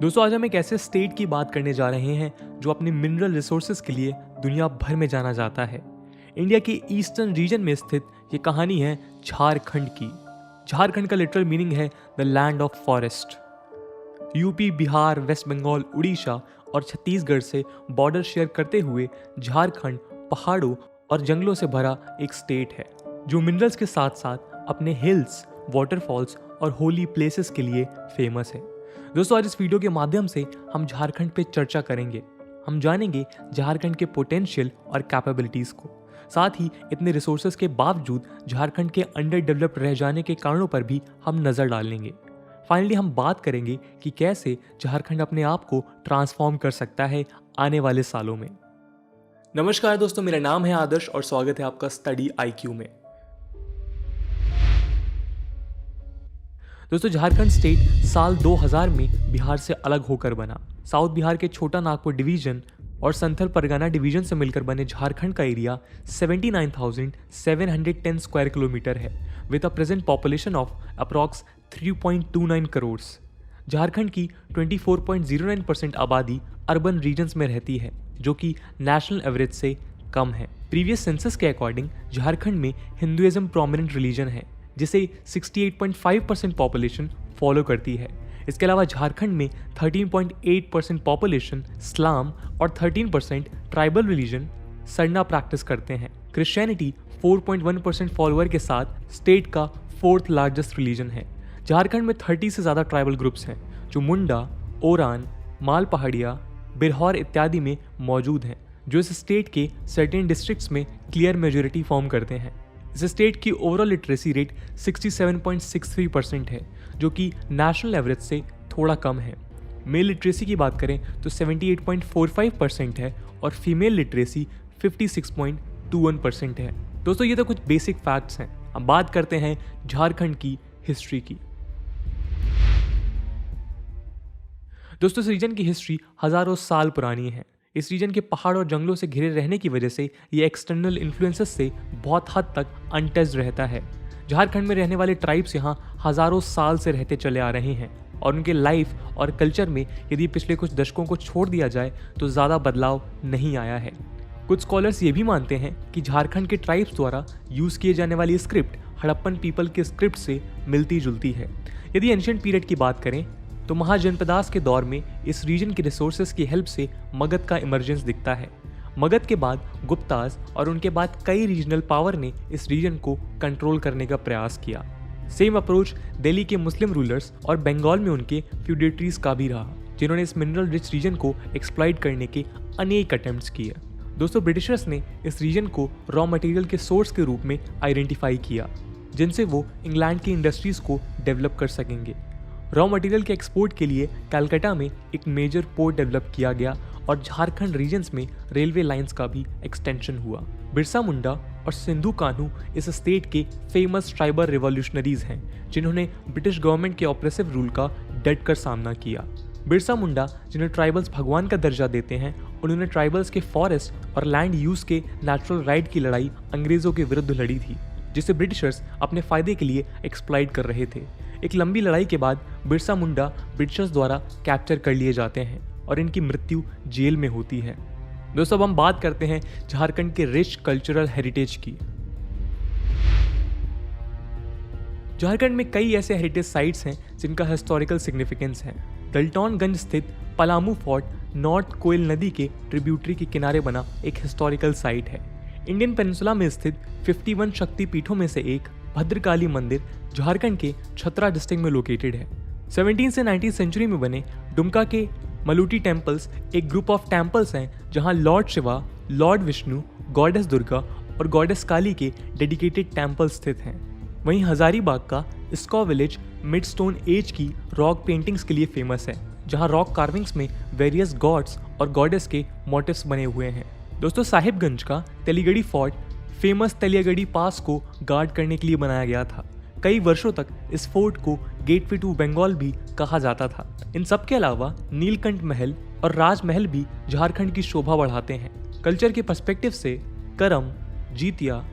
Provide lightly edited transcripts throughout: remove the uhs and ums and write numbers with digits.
दोस्तों आज हम एक ऐसे स्टेट की बात करने जा रहे हैं जो अपने मिनरल रिसोर्सेज के लिए दुनिया भर में जाना जाता है। इंडिया के ईस्टर्न रीजन में स्थित ये कहानी है झारखंड की। झारखंड का लिटरल मीनिंग है the land of forest. UP, Bihar, West Bengal, Orissa और छत्तीसगढ़ से बॉर्डर शेयर करते हुए झारखंड पहाड़ों और जंगलों से भरा एक स्टेट है जो मिनरल्स के साथ साथ अपने हिल्स, वाटरफॉल्स और होली प्लेसेस के लिए फेमस है। दोस्तों आज इस वीडियो के माध्यम से हम झारखंड पे चर्चा करेंगे। हम जानेंगे झारखंड के पोटेंशियल और कैपेबिलिटीज को। साथ ही इतने रिसोर्सेज के बावजूद झारखंड के अंडर डेवलप्ड रह जाने के कारणों पर भी हम नजर डालेंगे। फाइनली हम बात करेंगे कि कैसे झारखंड अपने आप को ट्रांसफॉर्म कर सकता है आने वाले सालों में। नमस्कार दोस्तों, मेरा नाम है आदर्श और स्वागत है आपका स्टडी IQ में। दोस्तों झारखंड स्टेट साल 2000 में बिहार से अलग होकर बना। साउथ बिहार के छोटा नागपुर डिवीजन और संथल परगना डिवीजन से मिलकर बने झारखंड का एरिया 79,710 स्क्वायर किलोमीटर है with a present population of approx 3.29 crore. Jharkhand की 24.09% आबादी अर्बन रीजन्स में रहती है जो कि नेशनल एवरेज से कम है। प्रीवियस सेंसस के अकॉर्डिंग झारखंड में हिंदुइज्म प्रोमिनेंट रिलीजन है जिसे 68.5% पॉपुलेशन फॉलो करती है। इसके अलावा झारखंड में 13.8% पॉपुलेशन इस्लाम और 13% ट्राइबल रिलीजन सरना प्रैक्टिस करते हैं। क्रिश्चियनिटी 4.1% फॉलोअर के साथ स्टेट का 4th लार्जेस्ट रिलीजन है। झारखंड में 30 से ज़्यादा ट्राइबल ग्रुप्स हैं जो मुंडा, ओरान, माल पहाड़िया, बिरहौर इत्यादि में मौजूद हैं जो इस स्टेट के सर्टेन डिस्ट्रिक्ट्स में क्लियर मेजोरिटी फॉर्म करते हैं। इस स्टेट की ओवरऑल लिटरेसी रेट 67.63% है जो कि नेशनल एवरेज से थोड़ा कम है। मेल लिटरेसी की बात करें तो 78.45% है और फीमेल लिटरेसी 56.21% है। दोस्तों ये तो कुछ बेसिक फैक्ट्स हैं। अब बात करते हैं झारखंड की हिस्ट्री की। दोस्तों इस रीजन की हिस्ट्री हजारों साल पुरानी है। इस रीजन के पहाड़ और जंगलों से घिरे रहने की वजह से ये एक्सटर्नल इन्फ्लुएंसेस से बहुत हद तक अनटच्ड रहता है। झारखंड में रहने वाले ट्राइब्स यहाँ हजारों साल से रहते चले आ रहे हैं और उनके लाइफ और कल्चर में यदि पिछले कुछ दशकों को छोड़ दिया जाए तो ज़्यादा बदलाव नहीं आया है। कुछ स्कॉलर्स ये भी मानते हैं कि झारखंड के ट्राइब्स द्वारा यूज़ किए जाने वाली स्क्रिप्ट हड़प्पन पीपल के स्क्रिप्ट से मिलती जुलती है। यदि एंशिएंट पीरियड की बात करें तो महाजनपदास के दौर में इस रीजन के रिसोर्सेज की हेल्प से मगध का इमर्जेंस दिखता है। मगध के बाद गुप्तास और उनके बाद कई रीजनल पावर ने इस रीजन को कंट्रोल करने का प्रयास किया। सेम अप्रोच दिल्ली के मुस्लिम रूलर्स और बंगाल में उनके फ्यूडेटरीज का भी रहा जिन्होंने इस मिनरल रिच रीजन को एक्सप्लॉइट करने के अनेक अटेम्प्ट्स किए। दोस्तों ब्रिटिशर्स ने इस रीजन को रॉ मटेरियल के सोर्स के रूप में आइडेंटिफाई किया जिनसे वो इंग्लैंड की इंडस्ट्रीज को डेवलप कर सकेंगे। रॉ मटेरियल के एक्सपोर्ट के लिए कलकत्ता में एक मेजर पोर्ट डेवलप किया गया और झारखंड रीजन्स में रेलवे लाइंस का भी एक्सटेंशन हुआ। बिरसा मुंडा और सिंधु कान्हू इस स्टेट के फेमस ट्राइबल रिवॉल्यूशनरीज हैं जिन्होंने ब्रिटिश गवर्नमेंट के ऑपरेसिव रूल का डट कर सामना किया। बिरसा मुंडा जिन्हें ट्राइबल्स भगवान का दर्जा देते हैं, उन्होंने ट्राइबल्स के फॉरेस्ट और लैंड यूज के नेचुरल राइट की लड़ाई अंग्रेजों के विरुद्ध लड़ी थी जिसे ब्रिटिशर्स अपने फायदे के लिए एक्सप्लॉइट कर रहे थे। एक लंबी लड़ाई के बाद बिरसा मुंडा ब्रिटिशर्स द्वारा कैप्चर कर लिए जाते हैं और इनकी मृत्यु जेल में होती है। दोस्तों अब हम बात करते हैं झारखंड के रिच कल्चरल हेरिटेज की। झारखंड में कई ऐसे हेरिटेज साइट्स हैं जिनका हिस्टोरिकल सिग्निफिकेंस है। दल्टनगंज स्थित पलामू फोर्ट नॉर्थ कोयल नदी के ट्रिब्यूटरी के किनारे बना एक हिस्टोरिकल साइट है। इंडियन पेनिनसुला में स्थित 51 शक्ति पीठों में से एक भद्रकाली मंदिर झारखंड के छतरा डिस्ट्रिक्ट में लोकेटेड है। 17 से 19th सेंचुरी में बने दुमका के मलूटी टेम्पल्स एक ग्रुप ऑफ टेम्पल्स हैं जहां Lord Shiva, Lord Vishnu, goddess Durga और गॉडेस काली के डेडिकेटेड टेम्पल स्थित हैं। वहीं हजारीबाग का स्कॉ विलेज मिड स्टोन एज की रॉक पेंटिंग्स के लिए फेमस है जहां रॉक कार्विंग्स में वेरियस गॉड्स और गॉडेस के मोटिव्स बने हुए हैं। दोस्तों साहिबगंज का तेलीगढ़ी फोर्ट फेमस तेलियागढ़ी पास को गार्ड करने के लिए बनाया गया था। कई वर्षों तक इस फोर्ट को गेटवे टू बंगाल भी कहा जाता था। इन सब के अलावा नीलकंठ महल और राजमहल भी झारखंड की शोभा बढ़ाते हैं। कल्चर के पर्सपेक्टिव से Karam, Jitiya,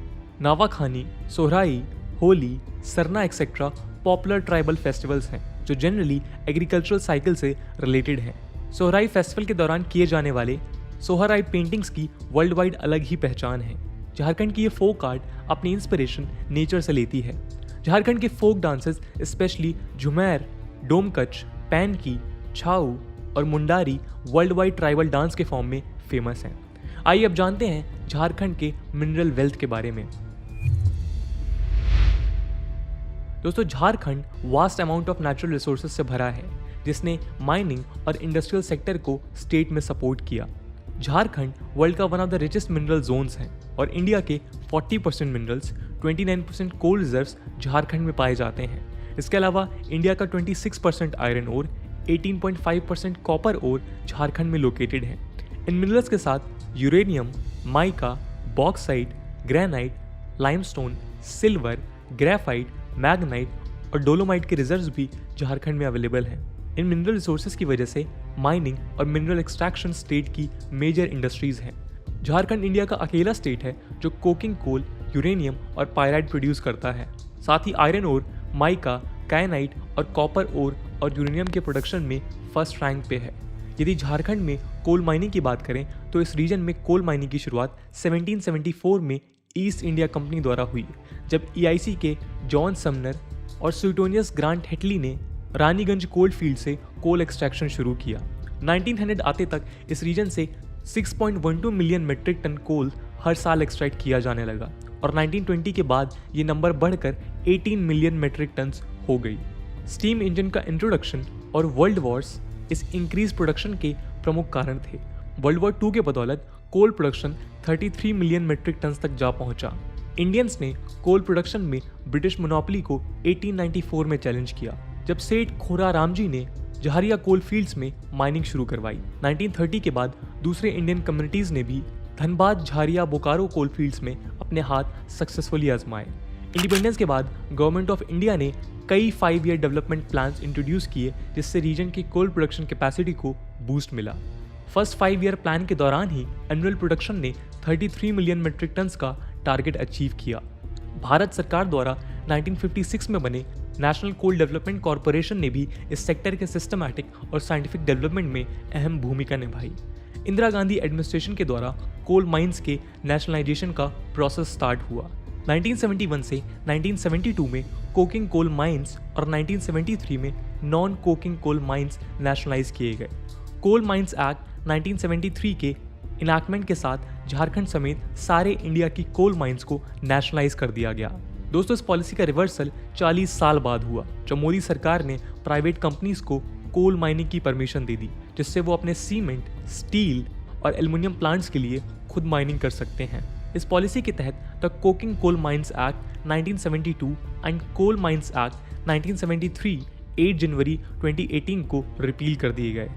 Nawakhani, Sohrai, Holi, Sarna etcetera popular tribal festivals हैं। जो जनरली एग्रीकल्चरल साइकिल से रिलेटेड है। सोहराई फेस्टिवल के दौरान किए जाने वाले सोहराई पेंटिंग्स की वर्ल्ड वाइड अलग ही पहचान है। झारखंड की ये फोक आर्ट अपनी इंस्पिरेशन नेचर से लेती है। झारखंड के folk dances specially Jhumair, Domkach, Painki, Chhau और Mundari world wide tribal dance के फॉर्म में फेमस हैं। आइए अब जानते हैं झारखंड के मिनरल वेल्थ के बारे में। दोस्तों, Jharkhand vast amount of natural resources से भरा है, जिसने माइनिंग और इंडस्ट्रियल सेक्टर को स्टेट में सपोर्ट किया। झारखंड वर्ल्ड का one of the richest mineral zones है और इंडिया के 40% मिनरल्स, 29% कोल रिजर्व्स झारखंड में पाए जाते हैं। इसके अलावा इंडिया का 26% iron ore, 18.5% copper ore Jharkhand में लोकेटेड है। इन मिनरल्स के साथ uranium, mica, bauxite, granite, limestone, silver, graphite, magnetite और डोलोमाइट के रिजर्व्स भी झारखंड में अवेलेबल हैं। इन मिनरल रिसोर्सेज की वजह से माइनिंग और मिनरल एक्सट्रैक्शन स्टेट की मेजर इंडस्ट्रीज हैं। झारखंड इंडिया का अकेला स्टेट है जो कोकिंग कोल, यूरेनियम और पायराइट प्रोड्यूस करता है। साथ ही आयरन ओर, माइका, कायनाइट और कॉपर ओर और यूरेनियम के प्रोडक्शन में फर्स्ट रैंक पे है। यदि झारखंड में कोल माइनिंग की बात करें तो इस रीजन में कोल माइनिंग की शुरुआत 1774 में ईस्ट इंडिया कंपनी द्वारा हुई, जब EIC के जॉन समनर और सुइटोनियस ग्रांट हेटली ने रानीगंज कोल्ड फील्ड से कोल एक्सट्रैक्शन शुरू किया। 1900 आते तक इस रीजन से 6.12 मिलियन मेट्रिक टन कोल हर साल एक्सट्रैक्ट किया जाने लगा और 1920 के बाद ये नंबर बढ़कर 18 मिलियन मेट्रिक टन्स हो गई। स्टीम इंजन का इंट्रोडक्शन और वर्ल्ड वॉर्स इस इंक्रीज प्रोडक्शन के प्रमुख कारण थे। वर्ल्ड वॉर 2 के बदौलत coal production 33 million metric tons तक जा पहुंचा। इंडियंस ने कोल प्रोडक्शन में ब्रिटिश मोनोपोली को 1894 में चैलेंज किया, जब सेठ खोरा रामजी ने जहारिया कोल फील्ड्स में माइनिंग शुरू करवाई। 1930 के बाद दूसरे इंडियन कम्युनिटीज ने भी धनबाद, झारिया, बोकारो कोल फील्ड्स में अपने हाथ सक्सेसफुली आजमाए। इंडिपेंडेंस के बाद गवर्नमेंट ऑफ इंडिया ने कई 5 ईयर डेवलपमेंट प्लान्स इंट्रोड्यूस किए, जिससे रीजन की कोल प्रोडक्शन कैपेसिटी को बूस्ट मिला। फर्स्ट 5 ईयर प्लान के दौरान ही एनुअल प्रोडक्शन ने 33 मिलियन मेट्रिक टन्स का टारगेट अचीव किया। भारत सरकार द्वारा 1956 में बने नेशनल कोल डेवलपमेंट कॉरपोरेशन ने भी इस सेक्टर के सिस्टमैटिक और साइंटिफिक डेवलपमेंट में अहम भूमिका निभाई। इंदिरा गांधी एडमिनिस्ट्रेशन के द्वारा कोल माइंस के नेशनलाइजेशन का प्रोसेस स्टार्ट हुआ। 1971 से 1972 में कोकिंग कोल माइंस और 1973 में non coking coal mines nationalise किए गए। कोल माइंस एक्ट 1973 के इनैक्टमेंट के साथ झारखंड समेत सारे इंडिया की कोल माइंस को नेशनलाइज कर दिया गया। दोस्तों, इस पॉलिसी का रिवर्सल 40 साल बाद हुआ, जब मोदी सरकार ने प्राइवेट कंपनीज को कोल माइनिंग की परमिशन दे दी, जिससे वो अपने सीमेंट, स्टील और एल्युमिनियम प्लांट्स के लिए खुद माइनिंग कर सकते हैं। इस पॉलिसी के तहत the coking coal mines act 1972 and coal mines act 1973 8 जनवरी 2018 को रिपील कर दिए गए।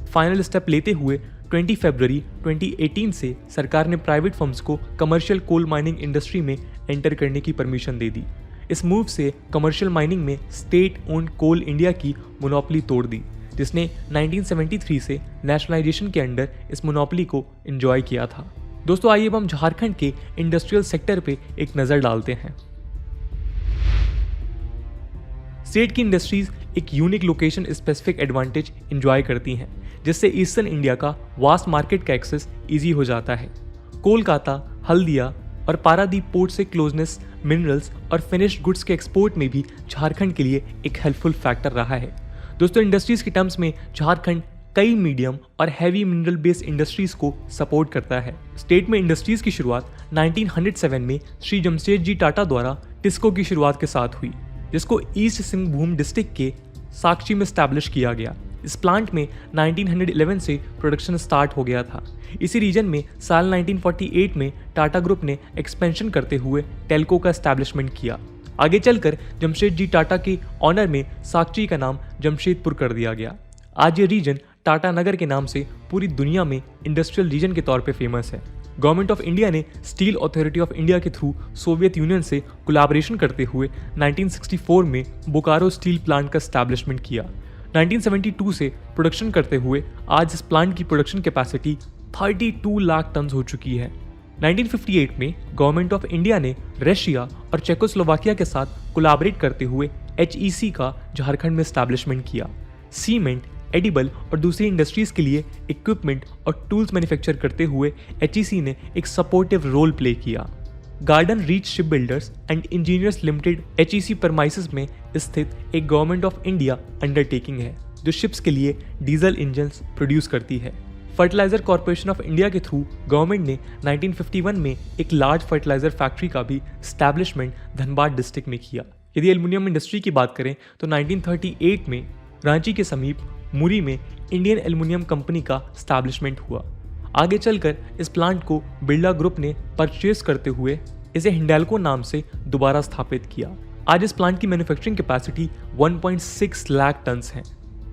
फाइनल स्टेप लेते हुए 20 फरवरी 2018 से सरकार ने प्राइवेट फर्म्स को कमर्शियल कोल माइनिंग इंडस्ट्री में एंटर करने की परमिशन दे दी। इस मूव से कमर्शियल माइनिंग में स्टेट ओन्ड कोल इंडिया की मोनोपोली तोड़ दी, जिसने 1973 से नेशनलाइजेशन के अंडर इस मोनोपोली को एंजॉय किया था। दोस्तों, आइए अब हम झारखंड के इंडस्ट्रियल सेक्टर पे एक नज़र डालते हैं। स्टेट की इंडस्ट्रीज एक unique location specific advantage enjoy करती हैं, जिससे ईस्टर्न इंडिया का वास्ट मार्केट का एक्सेस ईजी हो जाता है। कोलकाता, हल्दिया और पारादीप पोर्ट से क्लोजनेस मिनरल्स और फिनिश्ड गुड्स के एक्सपोर्ट में भी झारखंड के लिए एक हेल्पफुल फैक्टर रहा है। दोस्तों, इंडस्ट्रीज के टर्म्स में झारखंड कई मीडियम और हैवी मिनरल बेस्ड इंडस्ट्रीज को सपोर्ट करता है। स्टेट में इंडस्ट्रीज की शुरुआत 1907 में श्री जमशेदजी टाटा द्वारा टिस्को की शुरुआत के साथ हुई, जिसको ईस्ट सिंहभूम डिस्ट्रिक्ट के साक्षी में स्टैब्लिश किया गया। इस प्लांट में 1911 से प्रोडक्शन स्टार्ट हो गया था। इसी रीजन में साल 1948 में टाटा ग्रुप ने एक्सपेंशन करते हुए टेल्को का एस्टैब्लिशमेंट किया। आगे चलकर जमशेदजी टाटा के ऑनर में साक्षी का नाम जमशेदपुर कर दिया गया। आज ये रीजन टाटा नगर के नाम से पूरी दुनिया में इंडस्ट्रियल रीजन के तौर पे फेमस है। गवर्नमेंट ऑफ इंडिया ने स्टील अथॉरिटी ऑफ इंडिया के थ्रू सोवियत यूनियन से कोलैबोरेशन करते हुए 1964 में बोकारो स्टील प्लांट का एस्टैब्लिशमेंट किया। 1972 से प्रोडक्शन करते हुए आज इस प्लांट की प्रोडक्शन कैपेसिटी 32 लाख टन हो चुकी है। 1958 में गवर्नमेंट ऑफ इंडिया ने रशिया और चेकोस्लोवाकिया के साथ कोलैबोरेट करते हुए HEC का झारखंड में स्टैब्लिशमेंट किया। सीमेंट, एडिबल और दूसरी इंडस्ट्रीज के लिए इक्विपमेंट और टूल्स मैन्युफैक्चर करते हुए HEC ने एक सपोर्टिव रोल प्ले किया। Garden reach ship builders and engineers limited HEC परमाइसिस में स्थित एक गवर्नमेंट ऑफ इंडिया अंडरटेकिंग है जो शिप्स के लिए डीजल इंजन्स प्रोड्यूस करती है। फर्टिलाइजर कॉर्पोरेशन ऑफ इंडिया के थ्रू गवर्नमेंट ने 1951 में एक लार्ज फर्टिलाइजर फैक्ट्री का भी स्टैब्लिशमेंट धनबाद डिस्ट्रिक्ट में किया। यदि एल्युमिनियम इंडस्ट्री की बात करें तो 1938 में रांची के समीप मुरी में इंडियन एल्युमिनियम कंपनी का स्टैब्लिशमेंट हुआ। आगे चलकर इस प्लांट को बिरला ग्रुप ने परचेज करते हुए इसे हिंडाल्को नाम से दोबारा स्थापित किया। आज इस प्लांट की मैन्युफैक्चरिंग कैपेसिटी 1.6 लाख टन्स है।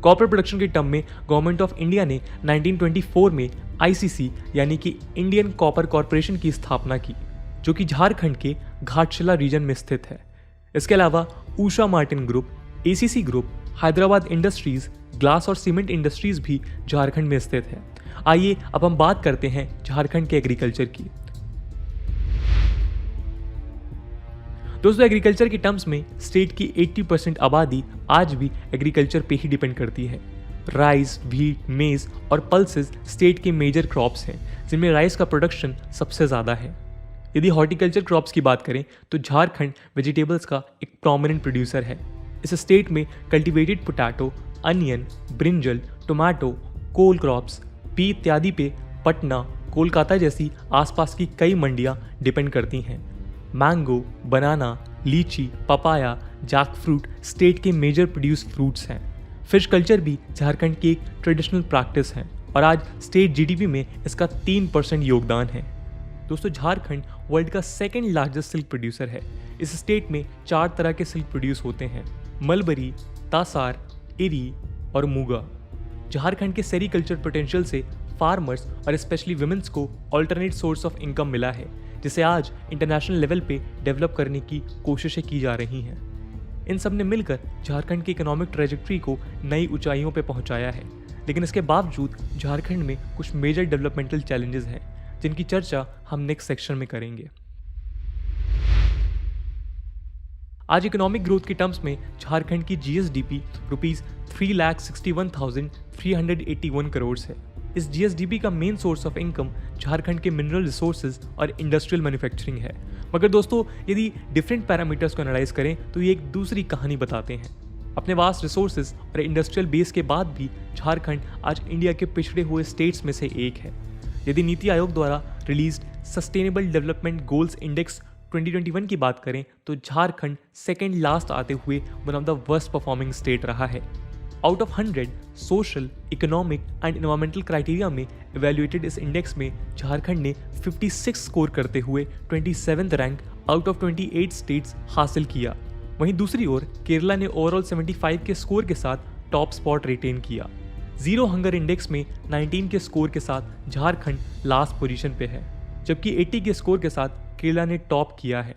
कॉपर प्रोडक्शन के टर्म में गवर्नमेंट ऑफ इंडिया ने 1924 में ICC यानी कि इंडियन कॉपर कॉरपोरेशन की स्थापना की, जो कि झारखंड के घाटशिला रीजन में स्थित है। इसके अलावा Usha Martin group, ACC group, Hyderabad industries, glass और सीमेंट इंडस्ट्रीज भी झारखंड में स्थित है। आइए अब हम बात करते हैं झारखंड के एग्रीकल्चर की। दोस्तों, एग्रीकल्चर के टर्म्स में स्टेट की 80% आबादी आज भी एग्रीकल्चर पे ही डिपेंड करती है। राइस, व्हीट, मेज और पल्सेस स्टेट के मेजर क्रॉप्स हैं, जिनमें राइस का प्रोडक्शन सबसे ज़्यादा है। यदि हॉर्टिकल्चर क्रॉप्स की बात करें तो झारखंड वेजिटेबल्स का एक प्रोमिनेंट प्रोड्यूसर है। इस स्टेट में cultivated potato, onion, brinjal, tomato, cole crops, pea इत्यादि पे पटना, कोलकाता जैसी आसपास की कई मंडियां डिपेंड करती हैं। मैंगो, बनाना, लीची, पपाया, जैक फ्रूट स्टेट के मेजर प्रोड्यूस फ्रूट्स हैं। फिश कल्चर भी झारखंड की एक ट्रेडिशनल प्रैक्टिस है और आज स्टेट GDP में इसका 3% योगदान है। दोस्तों, झारखंड वर्ल्ड का सेकंड लार्जेस्ट सिल्क प्रोड्यूसर है। इस स्टेट में 4 तरह के सिल्क प्रोड्यूस होते हैं: मलबरी, तासार, इरी और मुगा। झारखंड के सेरीकल्चर पोटेंशियल से फार्मर्स और स्पेशली वुमेन्स को अल्टरनेट सोर्स ऑफ इनकम मिला है, जिसे आज इंटरनेशनल लेवल पे डेवलप करने की कोशिशें की जा रही हैं। इन सब ने मिलकर झारखंड की इकोनॉमिक ट्रेजेक्ट्री को नई ऊंचाइयों पे पहुंचाया है। लेकिन इसके बावजूद झारखंड में कुछ मेजर डेवलपमेंटल चैलेंजेस हैं, जिनकी चर्चा हम नेक्स्ट सेक्शन में करेंगे। आज इकोनॉमिक ग्रोथ के टर्म्स में झारखंड की GSDP ₹3,61,381 करोड़ है। इस GSDP का main source of income Jharkhand के मिनरल रिसोर्सेज और इंडस्ट्रियल मैन्युफैक्चरिंग है। मगर दोस्तों, यदि डिफरेंट पैरामीटर्स को एनालाइज करें तो ये एक दूसरी कहानी बताते हैं। अपने वास्ट रिसोर्सेज और इंडस्ट्रियल बेस के बाद भी झारखंड आज इंडिया के पिछड़े हुए स्टेट्स में से एक है। यदि नीति आयोग द्वारा released sustainable development goals index 2021 की बात करें तो झारखंड सेकेंड लास्ट आते हुए one of the worst performing state रहा है। Out of 100 social, economic and environmental criteria में इवेल्युएटेड इस इंडेक्स में झारखंड ने 56 स्कोर करते हुए 27th rank out of 28 states हासिल किया। वहीं दूसरी ओर केरला ने ओवरऑल 75 के स्कोर के साथ टॉप स्पॉट रिटेन किया। जीरो हंगर इंडेक्स में 19 के स्कोर के साथ झारखंड लास्ट पोजीशन पे है, जबकि 80 के स्कोर के साथ केरला ने टॉप किया है।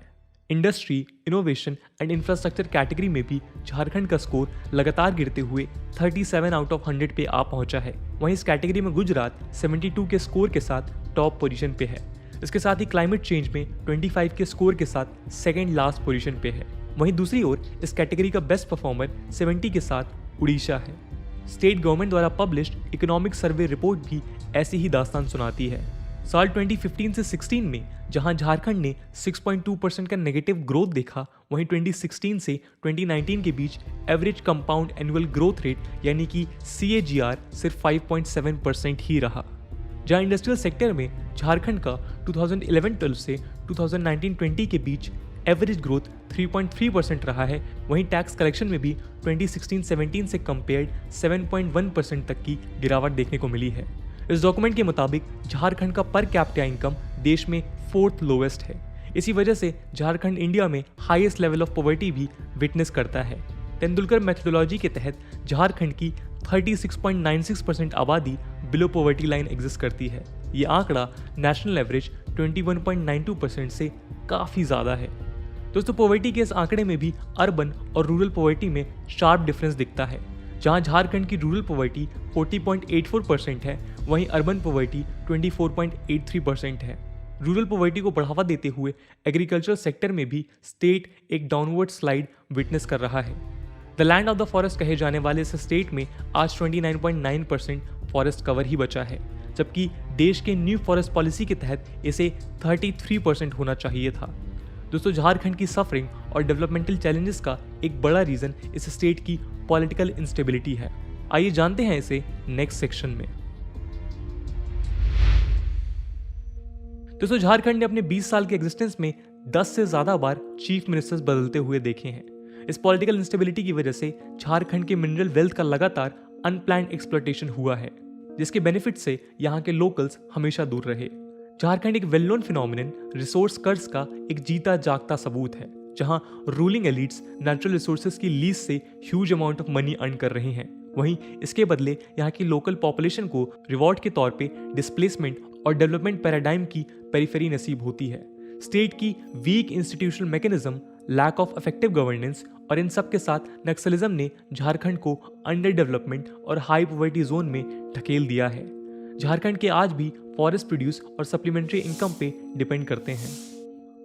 Industry, innovation and infrastructure category में भी झारखंड का स्कोर लगातार गिरते हुए 37 आउट ऑफ 100 पे आ पहुंचा है। वहीं इस कैटेगरी में गुजरात 72 के स्कोर के साथ टॉप पोजीशन पे है। इसके साथ ही क्लाइमेट चेंज में 25 के स्कोर के साथ सेकेंड लास्ट पोजीशन पे है। वहीं दूसरी ओर इस कैटेगरी का बेस्ट परफॉर्मर 70 के साथ उड़ीसा है। स्टेट गवर्नमेंट द्वारा पब्लिश्ड इकोनॉमिक सर्वे रिपोर्ट भी ऐसी ही दास्तान सुनाती है। साल 2015 से 16 में जहां झारखंड ने 6.2% का नेगेटिव ग्रोथ देखा, वहीं 2016 से 2019 के बीच average compound annual growth rate यानी कि CAGR सिर्फ 5.7% ही रहा। जहां इंडस्ट्रियल सेक्टर में झारखंड का 2011-12 से 2019-20 के बीच एवरेज ग्रोथ 3.3% रहा है, वहीं टैक्स कलेक्शन में भी 2016-17 से कंपेयर्ड 7.1% तक की गिरावट देखने को मिली है। इस डॉक्यूमेंट के मुताबिक झारखंड का पर कैपिटा इनकम देश में 4th लोवेस्ट है। इसी वजह से झारखंड इंडिया में हाईएस्ट लेवल ऑफ पॉवर्टी भी विटनेस करता है। तेंदुलकर मेथोडोलॉजी के तहत झारखंड की 36.96% आबादी बिलो पॉवर्टी लाइन एग्जिस्ट करती है। ये आंकड़ा नेशनल एवरेज 21.92% से काफ़ी ज़्यादा है। दोस्तों, पॉवर्टी के इस आंकड़े में भी अर्बन और रूरल पॉवर्टी में शार्प डिफरेंस दिखता है। जहां झारखंड की रूरल पॉवर्टी 40.84% है, वहीं अर्बन पॉवर्टी 24.83% है। रूरल पॉवर्टी को बढ़ावा देते हुए एग्रीकल्चर सेक्टर में भी स्टेट एक डाउनवर्ड स्लाइड विटनेस कर रहा है। The land of the forest कहे जाने वाले इस स्टेट में आज 29.9% फॉरेस्ट कवर ही बचा है, जबकि देश के न्यू फॉरेस्ट पॉलिसी के तहत इसे 33% होना चाहिए था। दोस्तों, झारखंड की सफरिंग और डेवलपमेंटल चैलेंजेस का एक बड़ा रीजन इस स्टेट की पॉलिटिकल इंस्टेबिलिटी है। आइए जानते हैं इसे नेक्स्ट सेक्शन में। दोस्तों, झारखंड ने अपने 20 साल के एग्जिस्टेंस में 10 से ज्यादा बार चीफ मिनिस्टर्स बदलते हुए देखे हैं। इस पॉलिटिकल इंस्टेबिलिटी की वजह से झारखंड के मिनरल वेल्थ का लगातार अनप्लान्ड एक्सप्लॉयटेशन हुआ है, जिसके बेनिफिट से यहाँ के लोकल्स हमेशा दूर रहे। झारखंड एक वेल नोन फिनोमिनन रिसोर्स कर्ज का एक जीता जागता सबूत है, जहां रूलिंग एलिट्स नेचुरल रिसोर्सेज की लीज से huge amount of money earn कर रहे हैं। वहीं इसके बदले यहाँ की लोकल पॉपुलेशन को रिवॉर्ड के तौर पे डिस्प्लेसमेंट और डेवलपमेंट पैराडाइम की पेरिफेरी नसीब होती है। स्टेट की weak institutional mechanism, lack of effective governance और इन सब के साथ नक्सलिज्म ने झारखंड को अंडर डेवलपमेंट और हाई पॉवर्टी जोन में धकेल दिया है। झारखंड के आज भी फॉरेस्ट प्रोड्यूस और सप्लीमेंट्री इनकम पे डिपेंड करते हैं।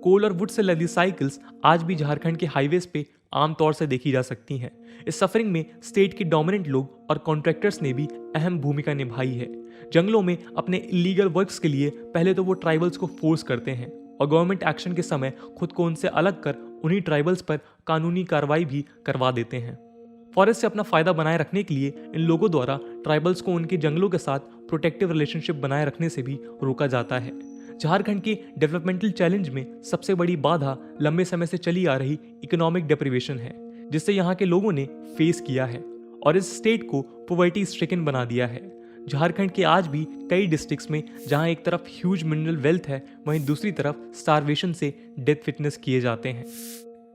कोल और वुड से लदी साइकिल्स आज भी झारखंड के हाईवेज पे आमतौर से देखी जा सकती हैं। इस सफरिंग में स्टेट के डोमिनेंट लोग और कॉन्ट्रैक्टर्स ने भी अहम भूमिका निभाई है। जंगलों में अपने इलीगल वर्क्स के लिए पहले तो वो ट्राइबल्स को फोर्स करते हैं और गवर्नमेंट एक्शन के समय खुद को उनसे अलग कर उन्हीं ट्राइबल्स पर कानूनी कार्रवाई भी करवा देते हैं। फॉरेस्ट से अपना फायदा बनाए रखने के लिए इन लोगों द्वारा ट्राइबल्स को उनके जंगलों के साथ प्रोटेक्टिव रिलेशनशिप बनाए रखने से भी रोका जाता है। झारखंड के डेवलपमेंटल चैलेंज में सबसे बड़ी बाधा लंबे समय से चली आ रही इकोनॉमिक डेप्रिवेशन है, जिससे यहाँ के लोगों ने फेस किया है और इस स्टेट को पॉवर्टी स्ट्रिकन बना दिया है। झारखंड के आज भी कई डिस्ट्रिक्ट्स में जहां एक तरफ ह्यूज मिनरल वेल्थ है, वहीं दूसरी तरफ स्टारवेशन से डेथ विटनेस किए जाते हैं।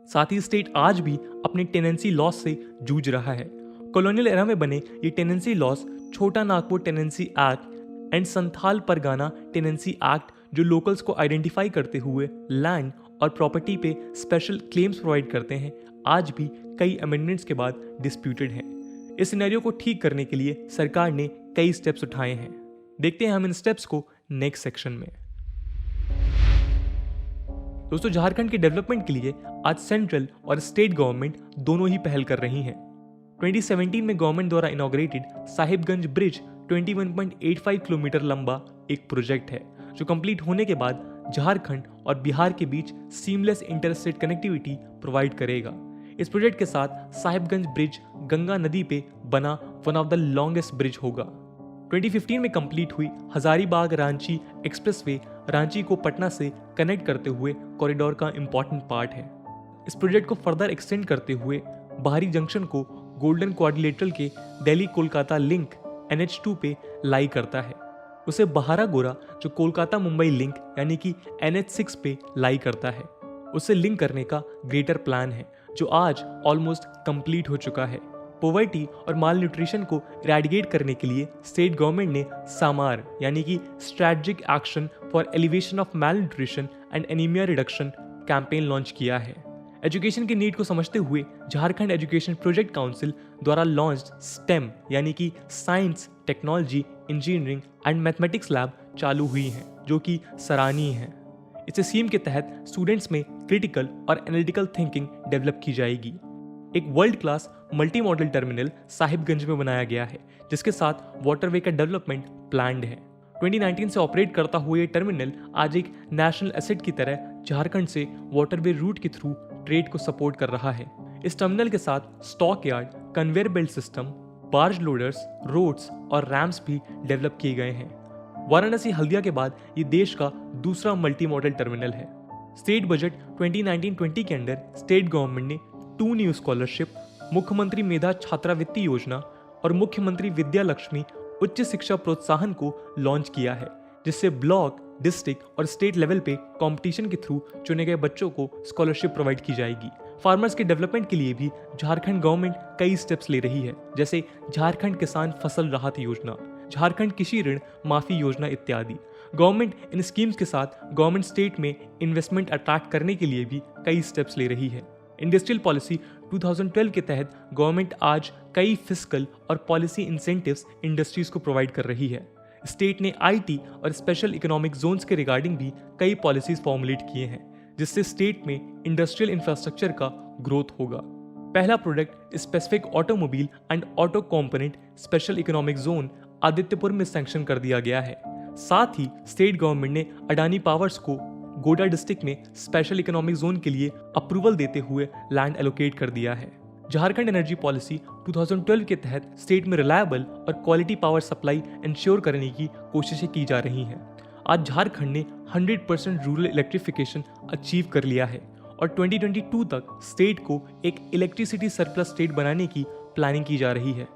साथ ही स्टेट आज भी अपने टेनेंसी लॉस से जूझ रहा है। कॉलोनियल एरा में बने ये tenancy laws Chota Nagpur tenancy act and Santhal Pargana tenancy act, जो लोकल्स को आइडेंटिफाई करते हुए लैंड और प्रॉपर्टी पे स्पेशल क्लेम्स प्रोवाइड करते हैं, आज भी कई अमेंडमेंट्स के बाद डिस्प्यूटेड हैं। इस सिनेरियो को ठीक करने के लिए सरकार ने कई स्टेप्स उठाए हैं। देखते हैं हम इन स्टेप्स को नेक्स्ट सेक्शन में। दोस्तों, झारखंड के डेवलपमेंट के लिए आज सेंट्रल और स्टेट गवर्नमेंट दोनों ही पहल कर रही हैं। 2017 में गवर्नमेंट द्वारा इनॉग्रेटेड साहिबगंज ब्रिज 21.85 किलोमीटर लंबा एक प्रोजेक्ट है, जो कंप्लीट होने के बाद झारखंड और बिहार के बीच सीमलेस इंटरस्टेट कनेक्टिविटी प्रोवाइड करेगा। इस प्रोजेक्ट के साथ साहिबगंज ब्रिज गंगा नदी पे बना one of the longest bridge होगा। 2015 में कंप्लीट हुई हजारीबाग रांची एक्सप्रेसवे रांची को पटना से कनेक्ट करते हुए कॉरिडोर का इंपॉर्टेंट पार्ट है। इस प्रोजेक्ट को फर्दर एक्सटेंड करते हुए बाहरी जंक्शन को गोल्डन क्वाड्रिलेटरल के दिल्ली कोलकाता लिंक NH2 पे लाई करता है। उसे बहारागोरा जो कोलकाता मुंबई लिंक यानी कि NH6 पे लाई करता है। उसे लिंक करने का ग्रेटर प्लान है, जो आज ऑलमोस्ट कंप्लीट हो चुका है। पॉवर्टी और माल न्यूट्रिशन को इरेडिकेट करने के लिए स्टेट गवर्नमेंट ने सामार यानी कि strategic action for elevation of mall nutrition and anaemia reduction campaign launch किया है। एजुकेशन की नीड को समझते हुए झारखंड एजुकेशन प्रोजेक्ट काउंसिल द्वारा लॉन्च्ड स्टेम यानी कि science, technology, engineering and mathematics lab चालू हुई हैं, जो कि सराहनीय है। इस स्कीम के तहत स्टूडेंट्स में क्रिटिकल और एनालिटिकल थिंकिंग डेवलप की जाएगी। एक world class multi modal terminal Sahibganj में बनाया गया है, जिसके साथ वाटरवे का डेवलपमेंट प्लान्ड है। 2019 से ऑपरेट करता हुआ ये टर्मिनल आज एक नेशनल एसेट की तरह झारखंड से वाटरवे रूट के थ्रू ट्रेड को सपोर्ट कर रहा है। इस टर्मिनल के साथ stock yard, conveyor belt system, barge loaders, roads और रैम्प्स भी डेवलप किए गए हैं। वाराणसी हल्दिया के बाद ये देश का दूसरा मल्टी मॉडल टर्मिनल है। स्टेट बजट 2019-20 के अंडर स्टेट गवर्नमेंट ने 2 न्यू स्कॉलरशिप, मुख्यमंत्री मेधा छात्रवृत्ति योजना और मुख्यमंत्री विद्या लक्ष्मी उच्च शिक्षा प्रोत्साहन को लॉन्च किया है, जिससे ब्लॉक, डिस्ट्रिक्ट और स्टेट लेवल पे कंपटीशन के थ्रू चुने गए बच्चों को स्कॉलरशिप प्रोवाइड की जाएगी। फार्मर्स के डेवलपमेंट के लिए भी झारखंड गवर्नमेंट कई स्टेप्स ले रही है, जैसे झारखंड किसान फसल राहत योजना, झारखंड कृषि ऋण माफी योजना इत्यादि। गवर्नमेंट इन स्कीम्स के साथ गवर्नमेंट स्टेट में इन्वेस्टमेंट अट्रैक्ट करने के लिए भी कई स्टेप्स ले रही है। इंडस्ट्रियल पॉलिसी 2012 के तहत गवर्नमेंट आज कई फिस्कल और पॉलिसी इंसेंटिव्स इंडस्ट्रीज को प्रोवाइड कर रही है। स्टेट ने IT और स्पेशल इकोनॉमिक जोन्स के रिगार्डिंग भी कई पॉलिसीज फॉर्मुलेट किए हैं, जिससे स्टेट में इंडस्ट्रियल इंफ्रास्ट्रक्चर का ग्रोथ होगा। पहला product specific automobile and auto component special economic zone Adityapur में सैंक्शन कर दिया गया है। साथ ही स्टेट गवर्नमेंट ने अडानी पावर्स को गोड्डा डिस्ट्रिक्ट में स्पेशल इकोनॉमिक जोन के लिए अप्रूवल देते हुए लैंड एलोकेट कर दिया है। झारखंड एनर्जी पॉलिसी 2012 के तहत स्टेट में रिलायबल और क्वालिटी पावर सप्लाई इंश्योर करने की कोशिशें की जा रही हैं। आज झारखंड ने 100% रूरल इलेक्ट्रिफिकेशन अचीव कर लिया है और 2022 तक स्टेट को एक इलेक्ट्रिसिटी सरप्लस स्टेट बनाने की प्लानिंग की जा रही है।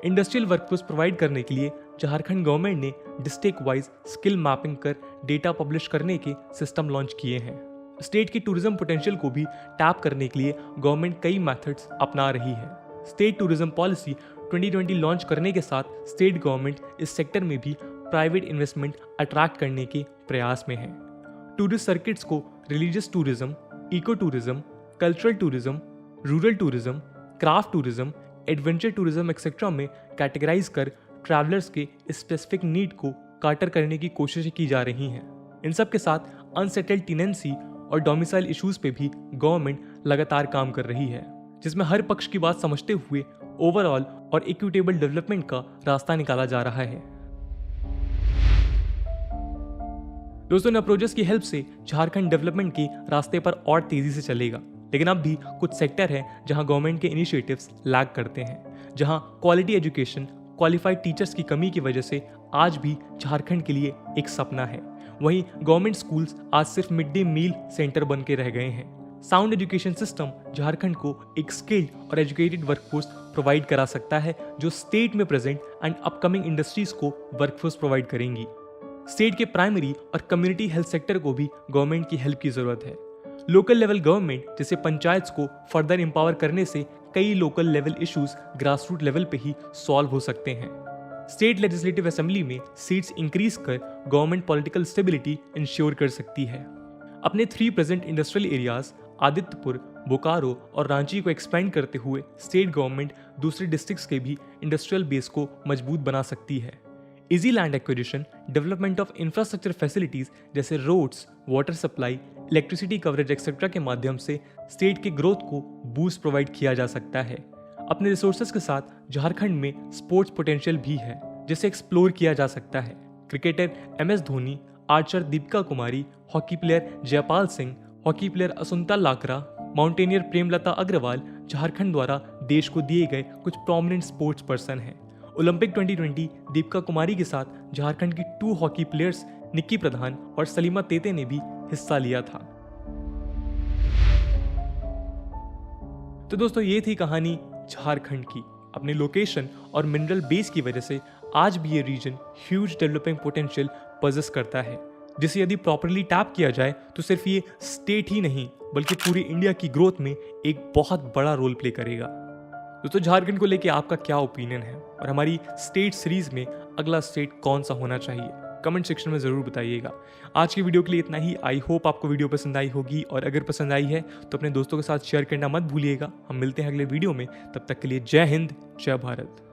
इंडस्ट्रियल वर्कफोर्स प्रोवाइड करने के लिए झारखंड गवर्नमेंट ने डिस्ट्रिक्ट वाइज स्किल मैपिंग कर डेटा पब्लिश करने के सिस्टम लॉन्च किए हैं। स्टेट की टूरिज्म पोटेंशियल को भी टैप करने के लिए गवर्नमेंट कई मेथड्स अपना रही है। स्टेट टूरिज्म पॉलिसी 2020 लॉन्च करने के साथ स्टेट गवर्नमेंट इस सेक्टर में भी प्राइवेट इन्वेस्टमेंट अट्रैक्ट करने के प्रयास में है। टूरिस्ट सर्किट्स को religious tourism, eco tourism, cultural tourism, rural tourism, craft tourism, adventure tourism etcetera में कैटेगराइज कर ट्रैवलर्स के स्पेसिफिक नीड को काटर करने की कोशिशें की जा रही हैं। इन सब के साथ अनसेटल्ड टेनेंसी और डोमिसाइल इश्यूज पे भी गवर्नमेंट लगातार काम कर रही है, जिसमें हर पक्ष की बात समझते हुए ओवरऑल और इक्विटेबल डेवलपमेंट का रास्ता निकाला जा रहा है। दोस्तों, इन अप्रोचेस की हेल्प से झारखंड डेवलपमेंट के रास्ते पर और तेजी से चलेगा, लेकिन अब भी कुछ सेक्टर हैं जहां गवर्नमेंट के इनिशिएटिव्स लैग करते हैं, जहां क्वालिटी एजुकेशन, क्वालिफाइड टीचर्स की कमी की वजह से आज भी झारखंड के लिए एक सपना है। वहीं गवर्नमेंट स्कूल्स आज सिर्फ मिड डे मील सेंटर बन के रह गए हैं। साउंड एजुकेशन सिस्टम झारखंड को एक स्किल्ड और एजुकेटेड वर्कफोर्स प्रोवाइड करा सकता है, जो स्टेट में प्रेजेंट एंड अपकमिंग इंडस्ट्रीज को वर्कफोर्स प्रोवाइड करेंगी। स्टेट के प्राइमरी और कम्युनिटी हेल्थ सेक्टर को भी गवर्नमेंट की हेल्प की जरूरत है। लोकल लेवल गवर्नमेंट जैसे पंचायत को फर्दर एम्पावर करने से कई local level issues grassroot level पे ही सॉल्व हो सकते हैं। स्टेट लेजिस्लेटिव असेंबली में सीट्स इंक्रीज कर गवर्नमेंट पॉलिटिकल स्टेबिलिटी इंश्योर कर सकती है। अपने 3 present industrial areas Adityapur, Bokaro और रांची को एक्सपेंड करते हुए स्टेट गवर्नमेंट दूसरे डिस्ट्रिक्ट्स के भी इंडस्ट्रियल बेस को मजबूत बना सकती है। Easy land acquisition, development of infrastructure facilities जैसे roads, water supply, electricity coverage etcetera के माध्यम से स्टेट के ग्रोथ को बूस्ट प्रोवाइड किया जा सकता है। अपने रिसोर्सेज के साथ झारखंड में स्पोर्ट्स पोटेंशियल भी है, जिसे एक्सप्लोर किया जा सकता है। Cricketer MS Dhoni, archer Deepika Kumari, hockey player Jaipal Singh, hockey player Asunta Lakra, mountaineer Premlata Agarwal Jharkhand द्वारा देश को दिए गए कुछ प्रोमिनेंट स्पोर्ट्स पर्सन हैं। ओलंपिक 2020 दीपिका कुमारी के साथ झारखंड की 2 हॉकी प्लेयर्स निक्की प्रधान और सलीमा तेते ने भी हिस्सा लिया था। तो दोस्तों, ये थी कहानी झारखंड की। अपने लोकेशन और मिनरल बेस की वजह से आज भी ये region huge developing potential possess करता है, जिसे यदि प्रॉपरली टैप किया जाए तो सिर्फ ये स्टेट ही नहीं बल्कि पूरी इंडिया की ग्रोथ में एक बहुत बड़ा रोल प्ले करेगा। दोस्तों, झारखंड को लेके आपका क्या ओपिनियन है और हमारी स्टेट सीरीज में अगला स्टेट कौन सा होना चाहिए, कमेंट सेक्शन में ज़रूर बताइएगा। आज की वीडियो के लिए इतना ही। आई होप आपको वीडियो पसंद आई होगी, और अगर पसंद आई है तो अपने दोस्तों के साथ शेयर करना मत भूलिएगा। हम मिलते हैं अगले वीडियो में, तब तक के लिए जय हिंद, जय भारत।